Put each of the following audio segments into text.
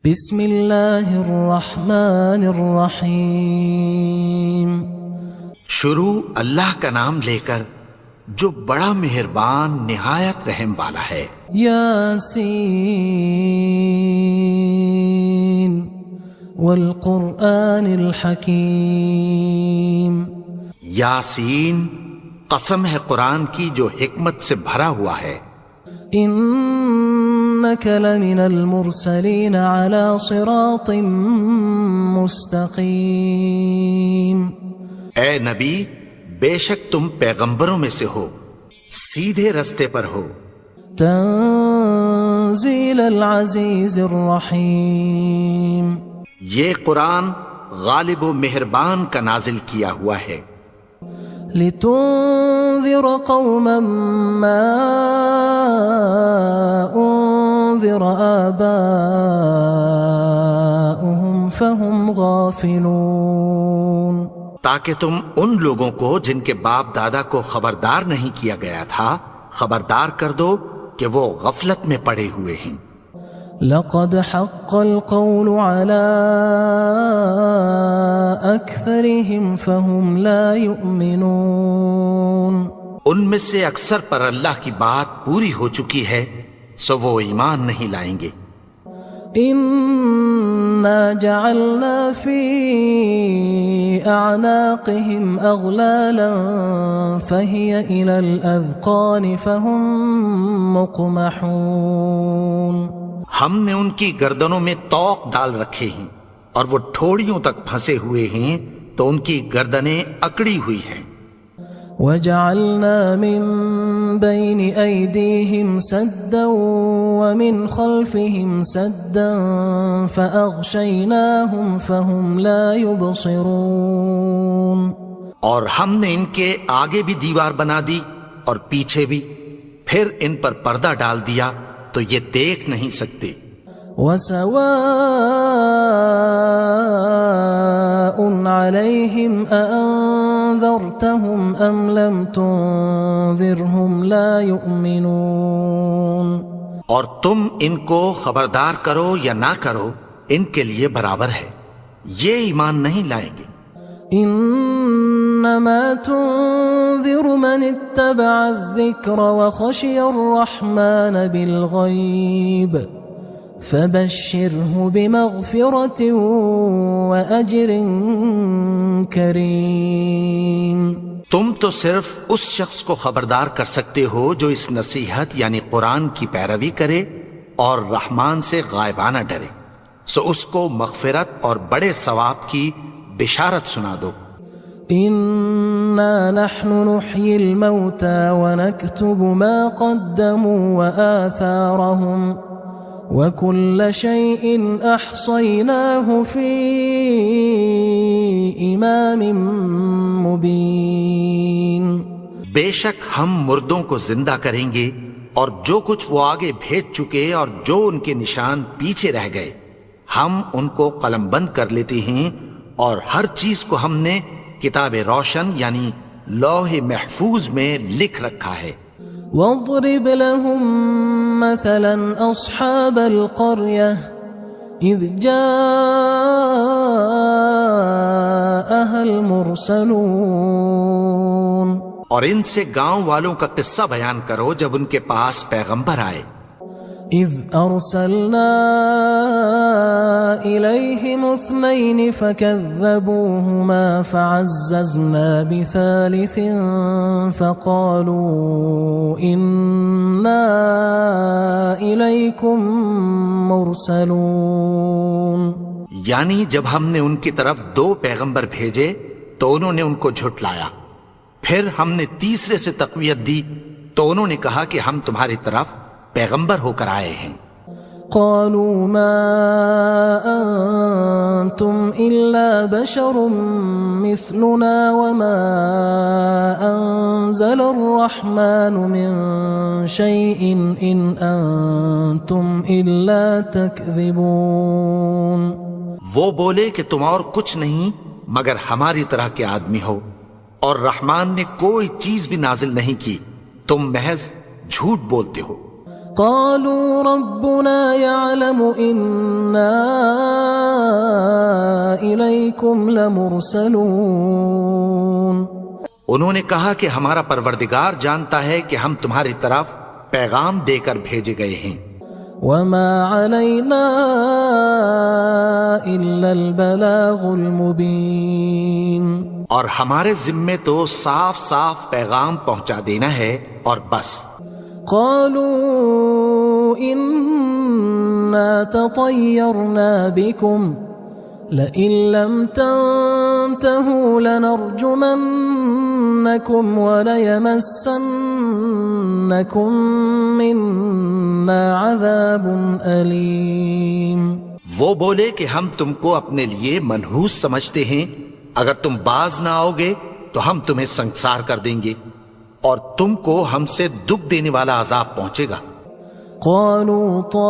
بسم اللہ الرحمن الرحیم۔ شروع اللہ کا نام لے کر جو بڑا مہربان نہایت رحم والا ہے۔ یاسین والقرآن الحکیم۔ یاسین، قسم ہے قرآن کی جو حکمت سے بھرا ہوا ہے۔ انک لمن المرسلین علی صراط مستقیم۔ اے نبی، بے شک تم پیغمبروں میں سے ہو، سیدھے رستے پر ہو۔ تنزیل العزیز الرحیم۔ یہ قرآن غالب و مہربان کا نازل کیا ہوا ہے۔ لتنذر قوما ما انذر آباؤهم فهم غافلون۔ تاکہ تم ان لوگوں کو جن کے باپ دادا کو خبردار نہیں کیا گیا تھا خبردار کر دو کہ وہ غفلت میں پڑے ہوئے ہیں۔ لقد حق القول على أكثرهم فهم لا يؤمنون۔ ان میں سے اکثر پر اللہ کی بات پوری ہو چکی ہے سو وہ ایمان نہیں لائیں گے۔ إنا جعلنا في أعناقهم أغلالا فهي إلى الأذقان فهم مقمحون۔ ہم نے ان کی گردنوں میں طوق ڈال رکھے ہیں اور وہ ٹھوڑیوں تک پھنسے ہوئے ہیں تو ان کی گردنیں اکڑی ہوئی ہیں۔ وَجَعَلْنَا مِن بَيْنِ أَيْدِيهِمْ سَدًّا وَمِنْ خَلْفِهِمْ سَدًّا فَأَغْشَيْنَاهُمْ فَهُمْ لَا يُبْصِرُونَ۔ اور ہم نے ان کے آگے بھی دیوار بنا دی اور پیچھے بھی، پھر ان پر پردہ ڈال دیا تو یہ دیکھ نہیں سکتے۔ وَسَوَاءٌ عَلَيْهِمْ أَأَنذَرْتَهُمْ أَمْ لَمْ تُنذِرْهُمْ لَا يُؤْمِنُونَ۔ اور تم ان کو خبردار کرو یا نہ کرو ان کے لیے برابر ہے، یہ ایمان نہیں لائیں گے۔ انما تنذر من اتبع الذکر وخشی الرحمن بالغیب فبشره بمغفرة وأجر کریم۔ تم تو صرف اس شخص کو خبردار کر سکتے ہو جو اس نصیحت یعنی قرآن کی پیروی کرے اور رحمان سے غائبانہ ڈرے، سو اس کو مغفرت اور بڑے ثواب کی بشارت سنا دو۔ انا نحن نحيي الموتى ونكتب ما قدموا وآثارهم وكل شيء احصيناه في امام مبين۔ بے شک ہم مردوں کو زندہ کریں گے اور جو کچھ وہ آگے بھیج چکے اور جو ان کے نشان پیچھے رہ گئے ہم ان کو قلم بند کر لیتے ہیں، اور ہر چیز کو ہم نے کتاب روشن یعنی لوح محفوظ میں لکھ رکھا ہے۔ واضرب لهم مثلا اصحاب القرية اذ جاءها المرسلون۔ اور ان سے گاؤں والوں کا قصہ بیان کرو جب ان کے پاس پیغمبر آئے۔ اذ ارسلنا الیہم اثنین فکذبوہما فعززنا بثالث فقالوا انا الیکم مرسلون۔ یعنی جب ہم نے ان کی طرف 2 پیغمبر بھیجے تو انہوں نے ان کو جھٹلایا، پھر ہم نے تیسرے سے تقویت دی تو انہوں نے کہا کہ ہم تمہاری طرف پیغمبر ہو کر آئے ہیں۔ قالوا ما انتم الا بشر مثلنا وما انزل الرحمن من شيء ان انتم الا تكذبون۔ وہ بولے کہ تم اور کچھ نہیں مگر ہماری طرح کے آدمی ہو، اور رحمان نے کوئی چیز بھی نازل نہیں کی، تم محض جھوٹ بولتے ہو۔ قالوا ربنا يعلم إنا إليكم لمرسلون. انہوں نے کہا کہ ہمارا پروردگار جانتا ہے کہ ہم تمہاری طرف پیغام دے کر بھیجے گئے ہیں. وما علينا إلا البلاغ المبين. اور ہمارے ذمے تو صاف صاف پیغام پہنچا دینا ہے اور بس. قالوا إنا تطيرنا بكم لئن لم تنتهوا لنرجمنكم وليمسنكم منا عذاب أليم. وہ بولے کہ ہم تم کو اپنے لیے منحوس سمجھتے ہیں، اگر تم باز نہ آؤ گے تو ہم تمہیں سنسار کر دیں گے اور تم کو ہم سے دکھ دینے والا عذاب پہنچے گا. قالوا طائركم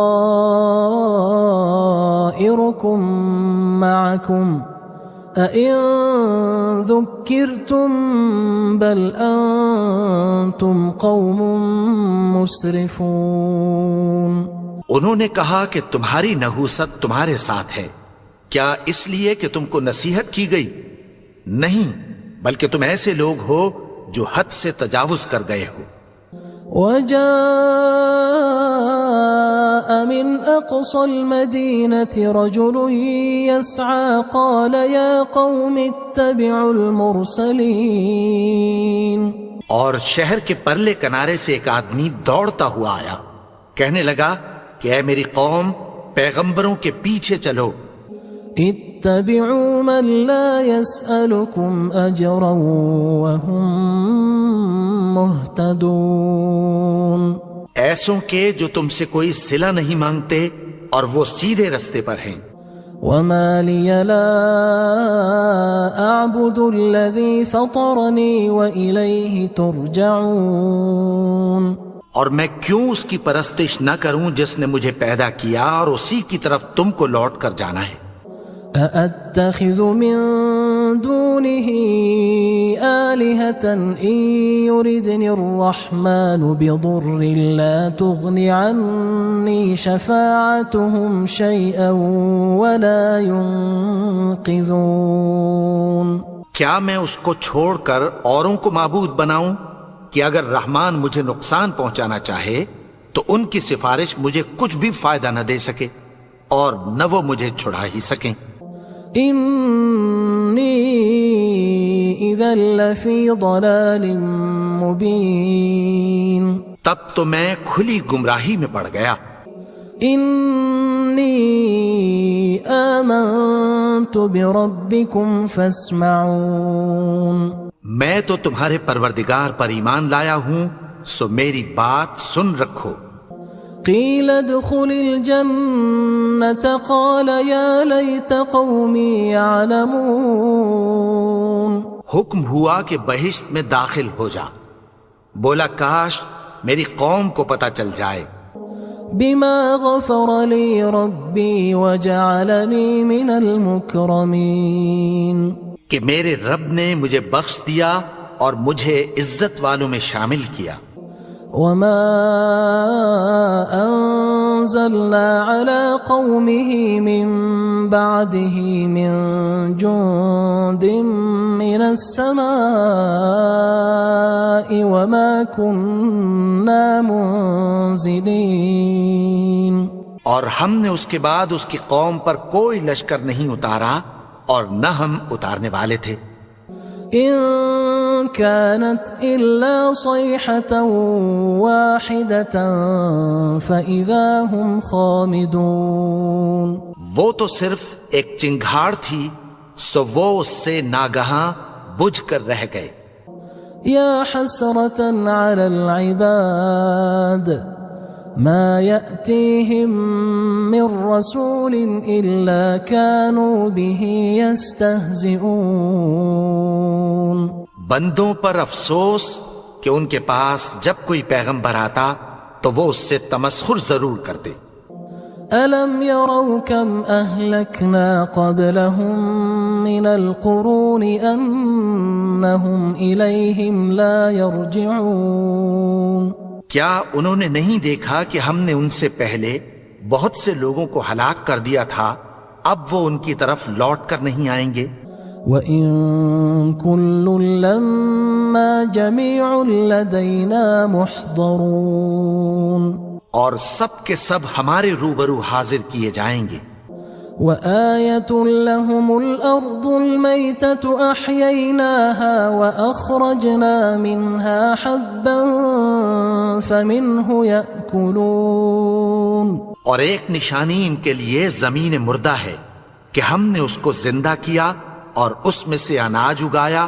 معكم أئن ذكرتم بل أنتم قوم مسرفون. انہوں نے کہا کہ تمہاری نحوست تمہارے ساتھ ہے، کیا اس لیے کہ تم کو نصیحت کی گئی؟ نہیں، بلکہ تم ایسے لوگ ہو جو حد سے تجاوز کر گئے ہو. وجاء من أقصى المدينة رجل يسعى قال يا قوم اتبعوا المرسلين. اور شہر کے پرلے کنارے سے ایک آدمی دوڑتا ہوا آیا، کہنے لگا کہ اے میری قوم، پیغمبروں کے پیچھے چلو. اتبعوا من لا يسألكم أجرا وهم مهتدون. ایسوں کے جو تم سے کوئی صلہ نہیں مانگتے اور وہ سیدھے رستے پر ہیں. وما لي لا أعبد الذي فطرني وإليه ترجعون. اور میں کیوں اس کی پرستش نہ کروں جس نے مجھے پیدا کیا اور اسی کی طرف تم کو لوٹ کر جانا ہے. أأتخذ من دونه آلهة إن يردني الرحمن بضر لا تغن عني شفاعتهم شيئا ولا ينقذون. کیا میں اس کو چھوڑ کر اوروں کو معبود بناؤں کہ اگر رحمان مجھے نقصان پہنچانا چاہے تو ان کی سفارش مجھے کچھ بھی فائدہ نہ دے سکے اور نہ وہ مجھے چھڑا ہی سکیں. إني إذا لفي ضلال مبين. تب تو میں کھلی گمراہی میں پڑ گیا. إني آمنت بربكم فاسمعون. میں تو تمہارے پروردگار پر ایمان لایا ہوں، سو میری بات سن رکھو. قيل ادخل الجنة قال يا ليت قومي يعلمون. حکم ہوا کہ بہشت میں داخل ہو جا. بولا کاش میری قوم کو پتہ چل جائے. بما غفر لي ربي وجعلني من المكرمين. کہ میرے رب نے مجھے بخش دیا اور مجھے عزت والوں میں شامل کیا. وما أنزلنا على قومه من بعده من جند من السماء وما كنا منزلين. اور ہم نے اس کے بعد اس کی قوم پر کوئی لشکر نہیں اتارا اور نہ ہم اتارنے والے تھے. إن كانت إلا صيحة واحدة فإذا هم خامدون. وہ تو صرف ایک چنگھاڑ تھی، سو وہ اس سے ناگہاں بجھ کر رہ گئے. يا حسرة على العباد ما يأتيهم من رسول إلا كانوا به يستهزئون. بندوں پر افسوس کہ ان کے پاس جب کوئی پیغمبر آتا تو وہ اس سے تمسخر ضرور کرتے. ألم يروا كم أهلكنا قبلهم من القرون أنهم إليهم لا يرجعون. کیا انہوں نے نہیں دیکھا کہ ہم نے ان سے پہلے بہت سے لوگوں کو ہلاک کر دیا تھا، اب وہ ان کی طرف لوٹ کر نہیں آئیں گے؟ وَإِن كُلٌّ لَمَّا جَمِيعٌ لَدَيْنَا مُحْضَرُونَ، اور سب کے سب ہمارے روبرو حاضر کیے جائیں گے۔ وَآيَةٌ لَهُمُ الْأَرْضُ الْمَيْتَةُ أَحْيَيْنَاهَا وَأَخْرَجْنَا مِنْهَا حَبًّا فَمِنْهُ يَأْكُلُونَ، اور ایک نشانی ان کے لیے زمین مردہ ہے کہ ہم نے اس کو زندہ کیا اور اس میں سے اناج اگایا،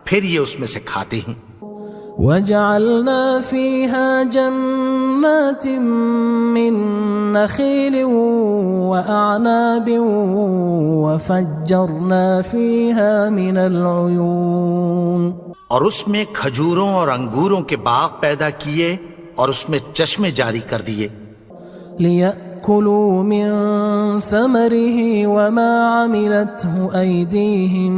پھر یہ اس میں سے کھاتے ہیں۔ وَجَعَلْنَا فِيهَا جَنَّاتٍ مِّن نَخِيلٍ وَأَعْنَابٍ وَفَجَّرْنَا فِيهَا مِنَ الْعُيُونِ، اور اس میں کھجوروں اور انگوروں کے باغ پیدا کیے اور اس میں چشمے جاری کر دیے، لِيَأْكُلُوا مِن ثَمَرِهِ وَمَا عَمِلَتْهُ أَيْدِيهِمْ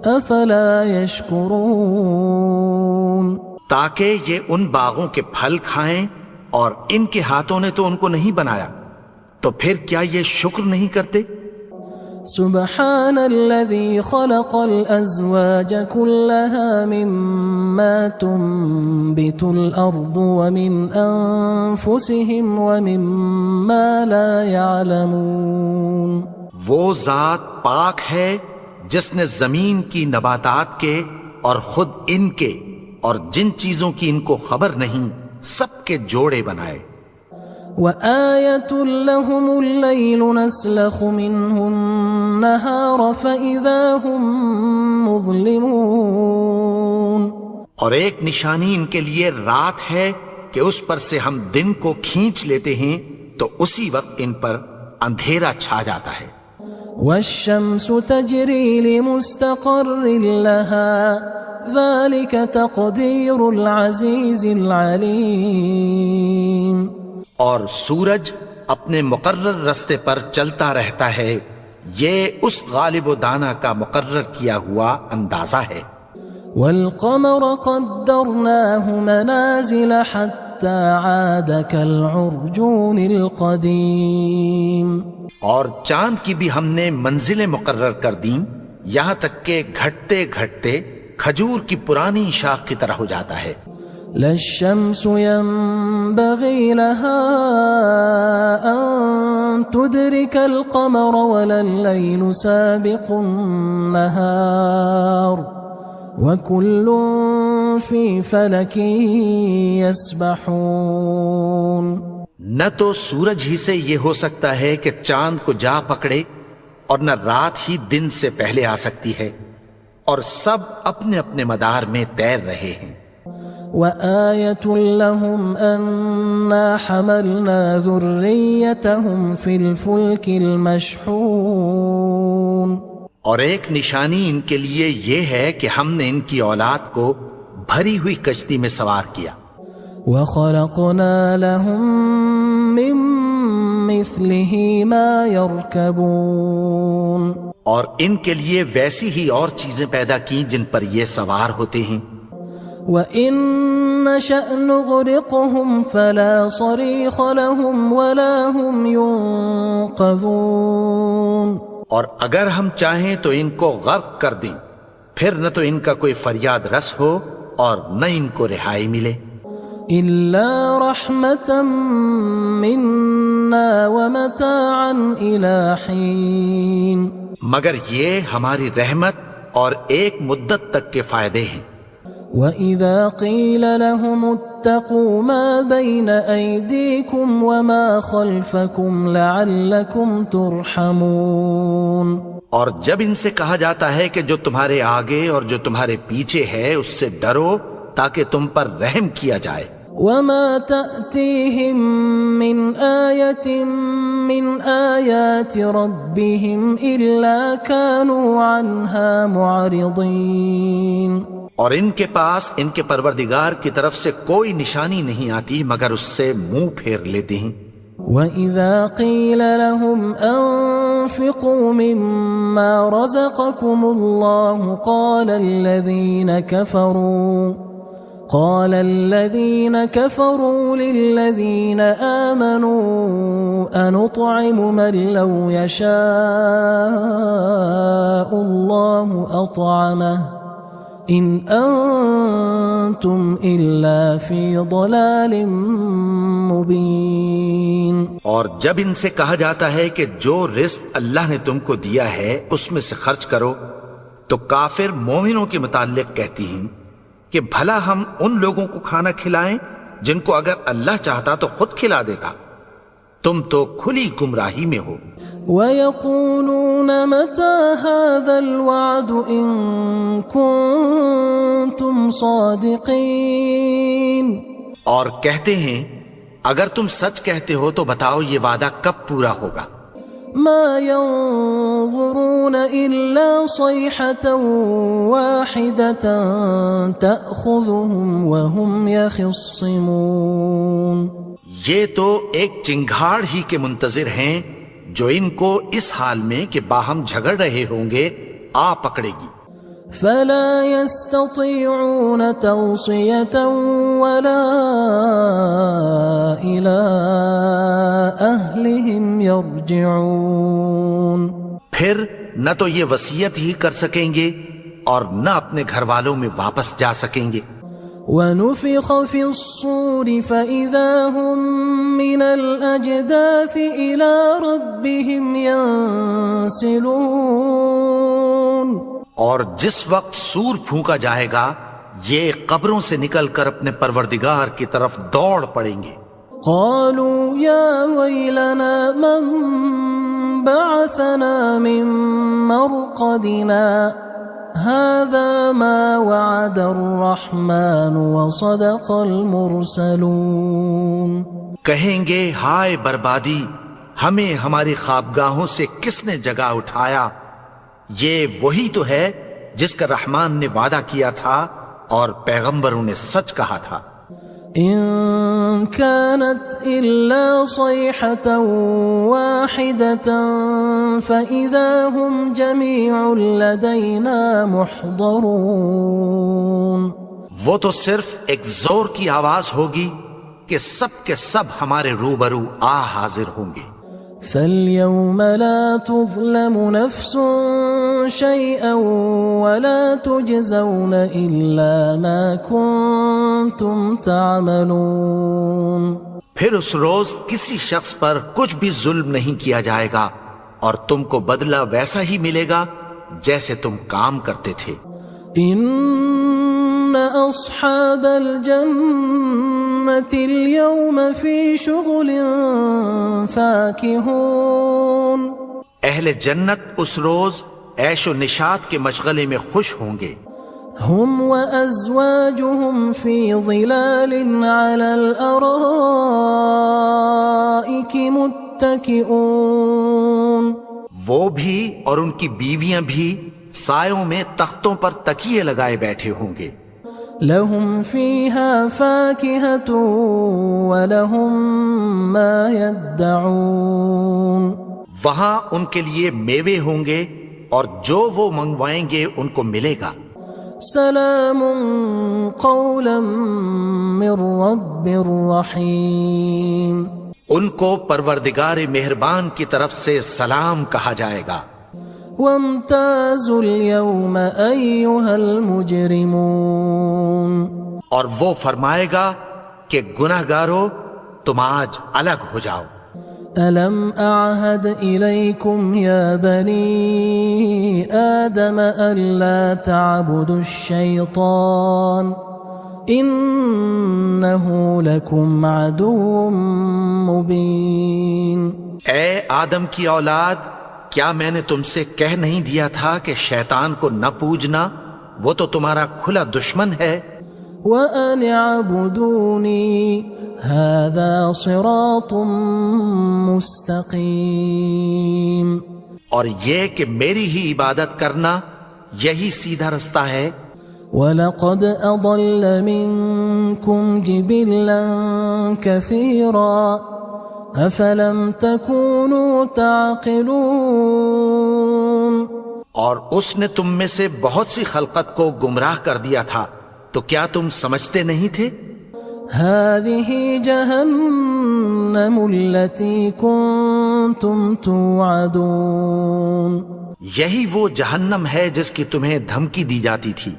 أَفَلَا يَشْكُرُونَ، تاکہ یہ ان باغوں کے پھل کھائیں، اور ان کے ہاتھوں نے تو ان کو نہیں بنایا، تو پھر کیا یہ شکر نہیں کرتے؟ سبحان الذي خلق الأزواج كلها مما تنبت الأرض ومن أنفسهم ومما لا يعلمون، وہ ذات پاک ہے جس نے زمین کی نباتات کے اور خود ان کے اور جن چیزوں کی ان کو خبر نہیں سب کے جوڑے بنائے۔ وآية لهم الليل نسلخ منه النهار فإذا هم مظلمون، اور ایک نشانی ان کے لیے رات ہے کہ اس پر سے ہم دن کو کھینچ لیتے ہیں تو اسی وقت ان پر اندھیرا چھا جاتا ہے۔ والشمس تجري لمستقر لها ذلك تقدير العزيز العليم، اور سورج اپنے مقرر رستے پر چلتا رہتا ہے، یہ اس غالب و دانا کا مقرر کیا ہوا اندازہ ہے۔ والقمر قدرناه منازل حتى عاد كالعرجون القديم، اور چاند کی بھی ہم نے منزلیں مقرر کر دیں، یہاں تک کہ گھٹتے گھٹتے کھجور کی پرانی شاخ کی طرح ہو جاتا ہے۔ لا الشمس ينبغي لها أن تدرك القمر ولا الليل سابق النهار وكل في فلك يسبحون، نہ تو سورج ہی سے یہ ہو سکتا ہے کہ چاند کو جا پکڑے، اور نہ رات ہی دن سے پہلے آ سکتی ہے، اور سب اپنے اپنے مدار میں تیر رہے ہیں۔ وآية لهم أنا حملنا ذريتهم في الفلك المشحون، اور ایک نشانی ان کے لیے یہ ہے کہ ہم نے ان کی اولاد کو بھری ہوئی کشتی میں سوار کیا۔ وخلقنا لهم من مثله ما يركبون، اور ان کے لیے ویسی ہی اور چیزیں پیدا کی جن پر یہ سوار ہوتے ہیں۔ وَإِن نَّشَأْ نُغْرِقْهُمْ فَلَا صَرِيخَ لَهُمْ وَلَا هُمْ يُنقَذُونَ، اور اگر ہم چاہیں تو ان کو غرق کر دیں، پھر نہ تو ان کا کوئی فریاد رس ہو اور نہ ان کو رہائی ملے۔ إِلَّا رَحْمَةً مِنَّا وَمَتَاعًا إِلَى حِينٍ، مگر یہ ہماری رحمت اور ایک مدت تک کے فائدے ہیں۔ وَإِذَا قِيلَ لَهُمُ اتَّقُوا مَا بَيْنَ أَيْدِيكُمْ وَمَا خَلْفَكُمْ لَعَلَّكُمْ تُرْحَمُونَ، اور جب ان سے کہا جاتا ہے کہ جو تمہارے آگے اور جو تمہارے پیچھے ہے اس سے ڈرو تاکہ تم پر رحم کیا جائے۔ وَمَا تَأْتِيهِم مِّنْ آيَةٍ مِّنْ آيَاتِ رَبِّهِمْ إِلَّا كَانُوا عَنْهَا مُعْرِضِينَ، اور ان کے پاس ان کے پروردگار کی طرف سے کوئی نشانی نہیں آتی مگر اس سے منہ پھیر لیتے ہیں۔ وَإِذَا قِيلَ لَهُمْ أَنفِقُوا مِمَّا رَزَقَكُمُ اللَّهُ قال الذين كفروا للذين آمنوا أنطعم من لو يشاء الله أطعمه إن أنتم إلا في ضلال مبين. اور جب ان سے کہا جاتا ہے کہ جو رزق اللہ نے تم کو دیا ہے اس میں سے خرچ کرو، تو کافر مومنوں کے متعلق کہتی ہیں کہ بھلا ہم ان لوگوں کو کھانا کھلائیں جن کو اگر اللہ چاہتا تو خود کھلا دیتا. تم تو کھلی گمراہی میں ہو. وَيَقُولُونَ مَتَى هَذَا الْوَعْدُ إِن كُنتُمْ صَادِقِينَ. اور کہتے ہیں اگر تم سچ کہتے ہو تو بتاؤ یہ وعدہ کب پورا ہوگا. ما ينظرون إلا صيحة واحدة تأخذهم وهم يخصمون. یہ تو ایک چنگھاڑ ہی کے منتظر ہیں جو ان کو اس حال میں کہ باہم جھگڑ رہے ہوں گے آ پکڑے گی. فلا يستطيعون توصية ولا إلى أهلهم يرجعون. پھر نہ تو یہ وصیت ہی کر سکیں گے اور نہ اپنے گھر والوں میں واپس جا سکیں گے. ونفخ في الصور فإذا هم من الأجداث إلى ربهم ينسلون. اور جس وقت سور پھونکا جائے گا یہ قبروں سے نکل کر اپنے پروردگار کی طرف دوڑ پڑیں گے. قالوا يا ويلنا من بعثنا من مرقدنا هذا ما وعد الرحمن وصدق المرسلون. کہیں گے ہائے بربادی، ہمیں ہماری خوابگاہوں سے کس نے جگا اٹھایا. یہ وہی تو ہے جس کا رحمان نے وعدہ کیا تھا اور پیغمبروں نے سچ کہا تھا. إن كانت إلا صيحة واحدة فإذا هم جميع لدينا محضرون. وہ تو صرف ایک زور کی آواز ہوگی کہ سب کے سب ہمارے روبرو آ حاضر ہوں گے. فاليوم لا تظلم نفس شيئا ولا تجزون إلا ما كنتم تعملون. پھر اس روز کسی شخص پر کچھ بھی ظلم نہیں کیا جائے گا اور تم کو بدلہ ویسا ہی ملے گا جیسے تم کام کرتے تھے. إن أصحاب الجنة اليوم في شغل فاكهون. اہل جنت اس روز عیش و نشاط کے مشغلے میں خوش ہوں گے. هم وأزواجهم في ظلال على الأرائك متكئون. وہ بھی اور ان کی بیویاں بھی سایوں میں تختوں پر تکیے لگائے بیٹھے ہوں گے. لهم فيها فاكهة ولهم ما يدعون. وہاں ان کے لیے میوے ہوں گے اور جو وہ منگوائیں گے ان کو ملے گا. سلام قولا من رب رحیم. ان کو پروردگار مہربان کی طرف سے سلام کہا جائے گا. وامتازوا اليوم أيها المجرمون. اور وہ فرمائے گا کہ گناہگارو تم آج الگ ہو جاؤ. ألم أعهد إليكم يا بني آدم ألا تعبدوا الشيطان إنه لكم عدو مبين. اے آدم کی اولاد، کیا میں نے تم سے کہہ نہیں دیا تھا کہ شیطان کو نہ پوجنا، وہ تو تمہارا کھلا دشمن ہے. وَأَنِ اعْبُدُونِي هَذَا صِرَاطٌ مُسْتَقِيمٌ. اور یہ کہ میری ہی عبادت کرنا یہی سیدھا رستہ ہے. وَلَقَدْ أَضَلَّ مِنْكُمْ جِبِلًّا كَثِيرًا أَفَلَمْ تَكُونُوا تَعْقِلُونَ. اور اس نے تم میں سے بہت سی خلقت کو گمراہ کر دیا تھا، تو کیا تم سمجھتے نہیں تھے؟ هذه جهنم التي كنتم توعدون یہی وہ جہنم ہے جس کی تمہیں دھمکی دی جاتی تھی.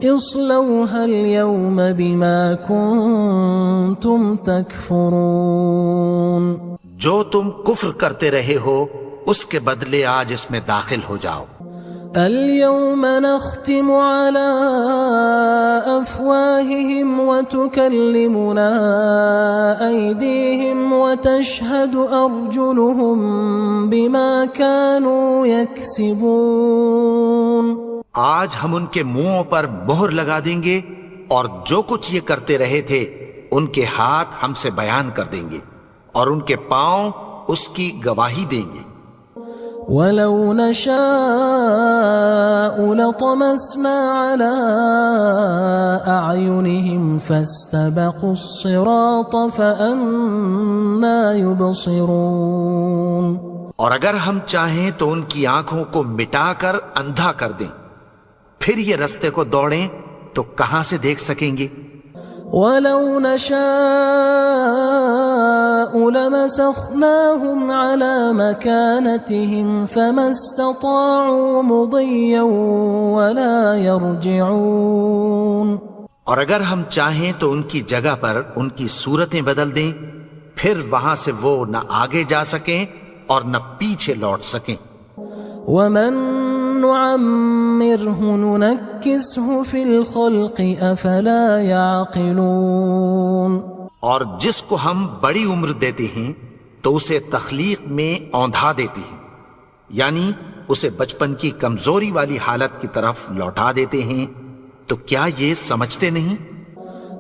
اصلوها اليوم بما كنتم تكفرون جو تم کفر کرتے رہے ہو اس کے بدلے آج اس میں داخل ہو جاؤ. اليوم نختم على أفواههم وتكلمنا أيديهم وتشهد أرجلهم بما كانوا يكسبون. آج ہم ان کے منہوں پر مہر لگا دیں گے اور جو کچھ یہ کرتے رہے تھے ان کے ہاتھ ہم سے بیان کر دیں گے اور ان کے پاؤں اس کی گواہی دیں گے. ولو نشاء لطمسنا على أعينهم فاستبقوا الصراط فأنى يبصرون. اور اگر ہم چاہیں تو ان کی آنکھوں کو مٹا کر اندھا کر دیں، پھر یہ رستے کو دوڑیں تو کہاں سے دیکھ سکیں گے. ولو نشاء لمسخناهم على مكانتهم فما استطاعوا مضيا ولا يرجعون. اور اگر ہم چاہیں تو ان کی جگہ پر ان کی صورتیں بدل دیں، پھر وہاں سے وہ نہ آگے جا سکیں اور نہ پیچھے لوٹ سکیں. ومن نعمره ننكسه في الخلق افلا يعقلون. اور جس کو ہم بڑی عمر دیتے ہیں تو اسے تخلیق میں اوندھا دیتے ہیں، یعنی اسے بچپن کی کمزوری والی حالت کی طرف لوٹا دیتے ہیں. تو کیا یہ سمجھتے نہیں؟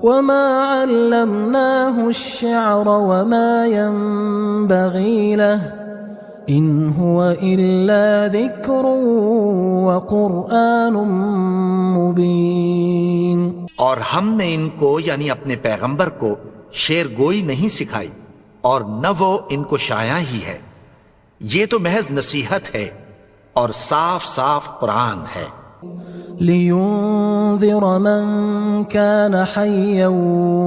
وما علمناه الشعر وما ينبغي له ان هو الا ذکر وقرآن مبین. اور ہم نے ان کو یعنی اپنے پیغمبر کو شعر گوئی نہیں سکھائی اور نہ وہ ان کو شایع ہی ہے، یہ تو محض نصیحت ہے اور صاف صاف قرآن ہے. لينذر من كان حيا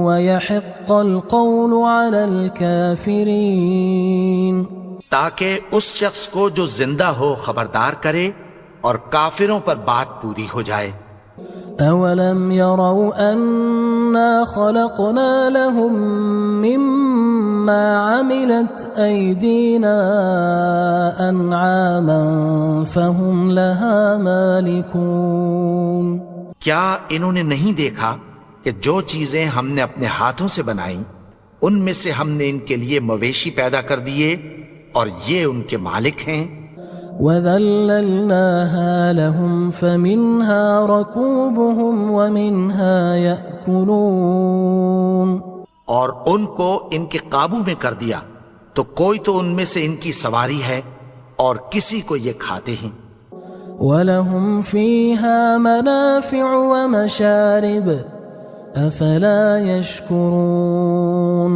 ويحق القول على الكافرين. تاکہ اس شخص کو جو زندہ ہو خبردار کرے اور کافروں پر بات پوری ہو جائے. اولم يروا انا خلقنا لهم مما عملت ايدينا انعاما فهم لها مالكون. کیا انہوں نے نہیں دیکھا کہ جو چیزیں ہم نے اپنے ہاتھوں سے بنائیں ان میں سے ہم نے ان کے لیے مویشی پیدا کر دیے اور یہ ان کے مالک ہیں. وَذَلَّلْنَاهَا لَهُمْ فَمِنْهَا رَكُوبُهُمْ وَمِنْهَا يَأْكُلُونَ. اور ان کو ان کے قابو میں کر دیا تو کوئی تو ان میں سے ان کی سواری ہے اور کسی کو یہ کھاتے ہیں. وَلَهُمْ فِيهَا مَنَافِعُ وَمَشَارِبُ أَفَلَا يَشْكُرُونَ.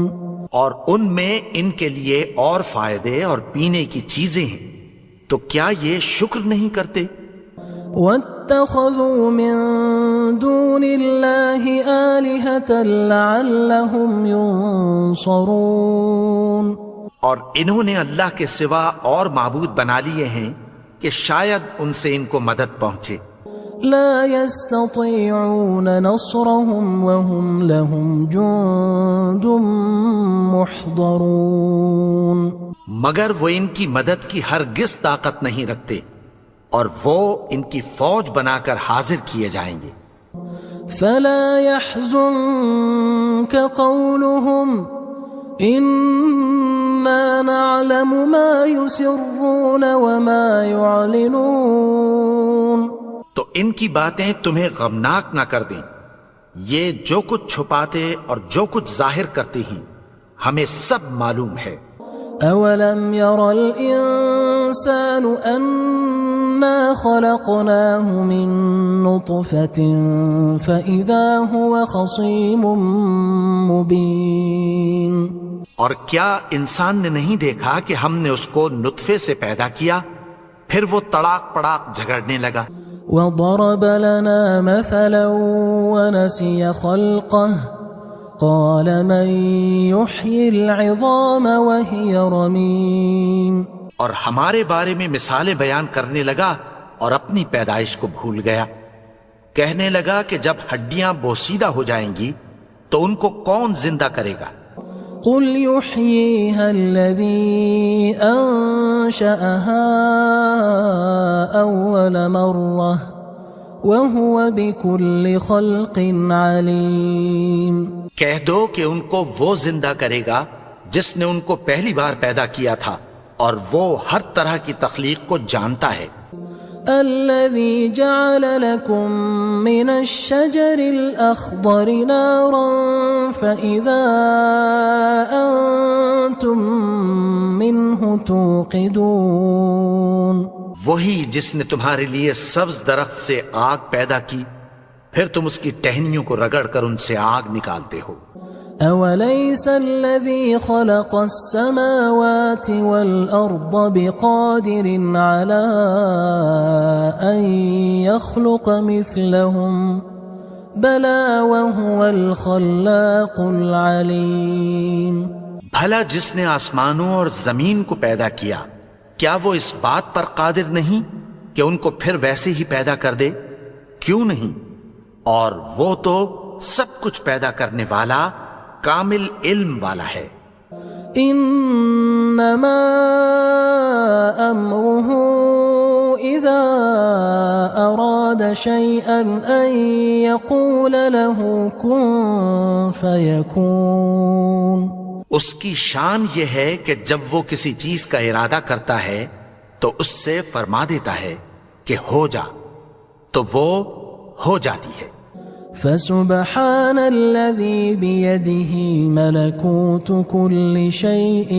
اور ان میں ان کے لیے اور فائدے اور پینے کی چیزیں ہیں، تو کیا یہ شکر نہیں کرتے؟ وَاتَّخَذُوا مِن دُونِ اللَّهِ آلِهَةً لَعَلَّهُمْ يُنصَرُونَ. اور انہوں نے اللہ کے سوا اور معبود بنا لیے ہیں کہ شاید ان سے ان کو مدد پہنچے. لا يستطيعون نصرهم وهم لهم جند محضرون. مگر وہ ان کی مدد کی ہرگز طاقت نہیں رکھتے اور وہ ان کی فوج بنا کر حاضر کیے جائیں گے. فلا يحزنك قولهم إنا نعلم ما يسرون وما يعلنون. تو ان کی باتیں تمہیں غمناک نہ کر دیں، یہ جو کچھ چھپاتے اور جو کچھ ظاہر کرتے ہیں ہمیں سب معلوم ہے. اولم ير الانسان انا خلقناه من نطفة فاذا هو خصيم مبين. اور کیا انسان نے نہیں دیکھا کہ ہم نے اس کو نطفے سے پیدا کیا، پھر وہ تڑاک پڑاک جھگڑنے لگا. وضرب لنا مثلا ونسي خلقه قال من يحيي العظام وهي رميم اور ہمارے بارے میں مثالیں بیان کرنے لگا اور اپنی پیدائش کو بھول گیا. کہنے لگا کہ جب ہڈیاں بوسیدہ ہو جائیں گی تو ان کو کون زندہ کرے گا؟ قل يحييها الذي أنشأها أول مرة وهو بكل خلق عليم. کہہ دو کہ ان کو وہ زندہ کرے گا جس نے ان کو پہلی بار پیدا کیا تھا اور وہ ہر طرح کی تخلیق کو جانتا ہے. الذي جعل لكم من الشجر الأخضر نارا فإذا أنتم منه توقدون. وہی جس نے تمہارے لیے سبز درخت سے آگ پیدا کی پھر تم اس کی ٹہنیوں کو رگڑ کر ان سے آگ نکالتے ہو. أوليس الذي خلق السماوات والأرض بقادر على أن يخلق مثلهم بلى وهو الخلاق العليم. بھلا جس نے آسمانوں اور زمین کو پیدا کیا کیا وہ اس بات پر قادر نہیں کہ ان کو پھر ویسے ہی پیدا کر دے؟ کیوں نہیں؟ اور وہ تو سب کچھ پیدا کرنے والا کامل علم والا ہے. انما امره اذا اراد شيئا ان يقول له كن فيكون. اس کی شان یہ ہے کہ جب وہ کسی چیز کا ارادہ کرتا ہے تو اس سے فرما دیتا ہے کہ ہو جا تو وہ ہو جاتی ہے. فسبحان الذي بيده ملكوت كل شيء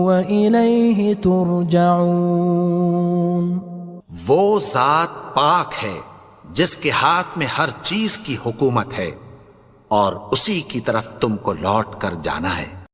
وإليه ترجعون. وہ ذات پاک ہے جس کے ہاتھ میں ہر چیز کی حکومت ہے اور اسی کی طرف تم کو لوٹ کر جانا ہے.